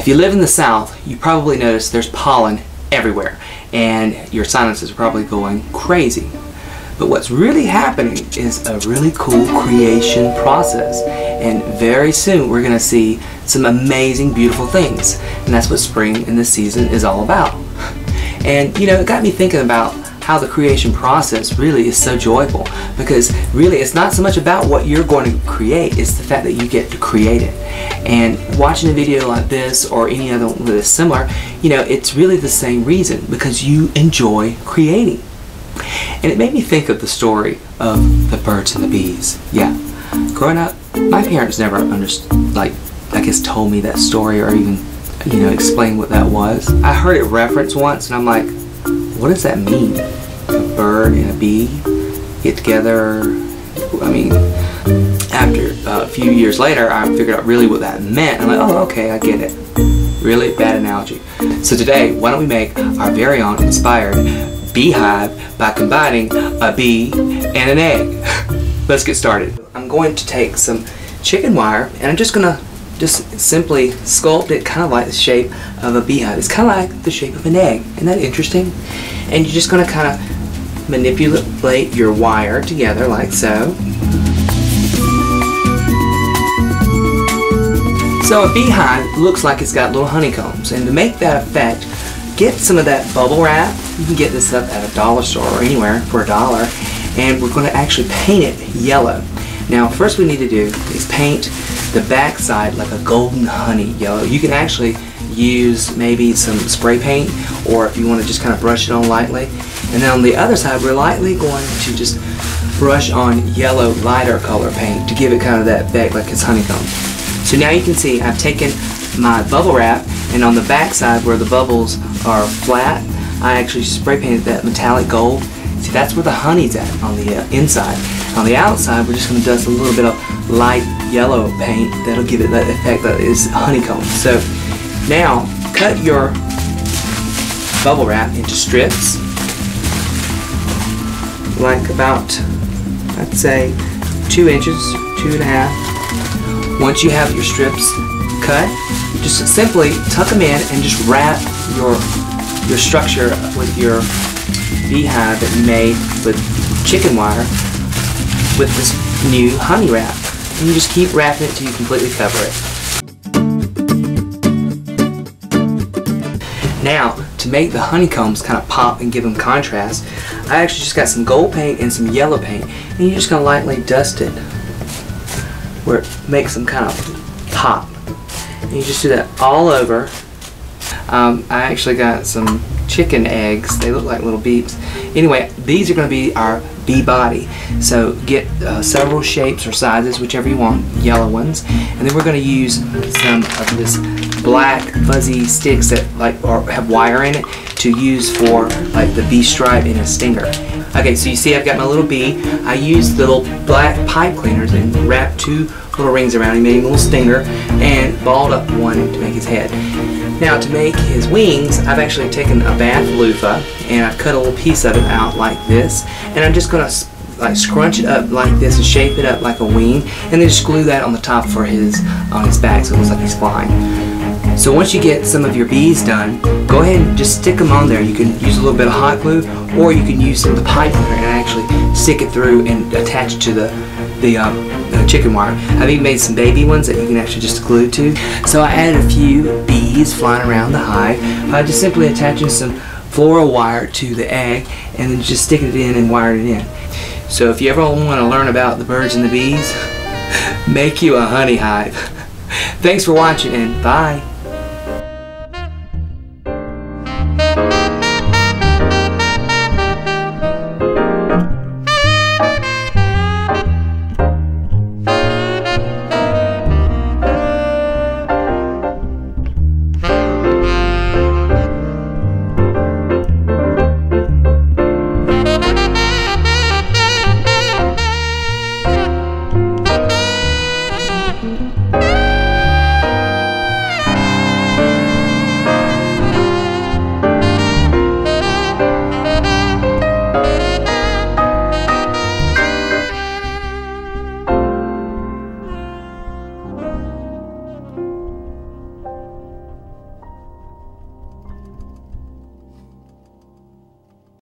If you live in the South, you probably notice there's pollen everywhere and your sinuses are probably going crazy. But what's really happening is a really cool creation process, and very soon we're going to see some amazing, beautiful things, and that's what spring in this season is all about. And you know, it got me thinking about how the creation process really is so joyful, because really it's not so much about what you're going to create, it's the fact that you get to create it. And watching a video like this or any other one that is similar, you know, it's really the same reason, because you enjoy creating. And it made me think of the story of the birds and the bees. Yeah, growing up, my parents never understood, like, I guess told me that story or even, you know, explained what that was. I heard it referenced once and I'm like, what does that mean? A bird and a bee get together? I mean, after a few years later, I figured out really what that meant. I'm like, oh, okay, I get it. Really bad analogy. So today, why don't we make our very own inspired beehive by combining a bee and an egg. Let's get started. I'm going to take some chicken wire and I'm just going to simply sculpt it kind of like the shape of a beehive. It's kind of like the shape of an egg. Isn't that interesting? And you're just going to kind of manipulate your wire together like so. So a beehive looks like it's got little honeycombs, and to make that effect, get some of that bubble wrap. You can get this up at a dollar store or anywhere for $1, and we're going to actually paint it yellow. Now first we need to do is paint the back side like a golden honey yellow. You can actually use maybe some spray paint, or if you want to just kind of brush it on lightly. And then on the other side we're lightly going to just brush on yellow lighter color paint to give it kind of that effect like it's honeycomb. So now you can see I've taken my bubble wrap, and on the back side where the bubbles are flat, I actually spray painted that metallic gold. See, that's where the honey's at on the inside. On the outside, we're just going to dust a little bit of light yellow paint that'll give it that effect that is honeycomb. So now cut your bubble wrap into strips, like about, I'd say, 2 inches, 2.5. Once you have your strips cut, just simply tuck them in and just wrap your structure with your beehive that you made with chicken wire with this new honey wrap. And you just keep wrapping it till you completely cover it. Now, to make the honeycombs kind of pop and give them contrast, I actually just got some gold paint and some yellow paint, and you're just going to lightly dust it where it makes them kind of pop. And you just do that all over. I actually got some chicken eggs. They look like little beeps. Anyway, these are going to be our bee body. So get several shapes or sizes, whichever you want, yellow ones. And then we're going to use some of this black fuzzy sticks that have wire in it to use for like the bee stripe and a stinger. Okay, so you see I've got my little bee. I used the little black pipe cleaners and wrapped 2 little rings around him, made him a little stinger, and balled up one to make his head. Now to make his wings, I've actually taken a bath loofah and I've cut a little piece of it out like this, and I'm just going to like scrunch it up like this and shape it up like a wing, and then just glue that on the top for on his back so it looks like he's flying. So once you get some of your bees done, go ahead and just stick them on there. You can use a little bit of hot glue, or you can use some of the pipe cleaner and actually stick it through and attach it to the chicken wire. I've even made some baby ones that you can actually just glue to. So I added a few bees flying around the hive by just simply attaching some floral wire to the egg and then just sticking it in and wiring it in. So if you ever want to learn about the birds and the bees, make you a honey hive. Thanks for watching, and bye.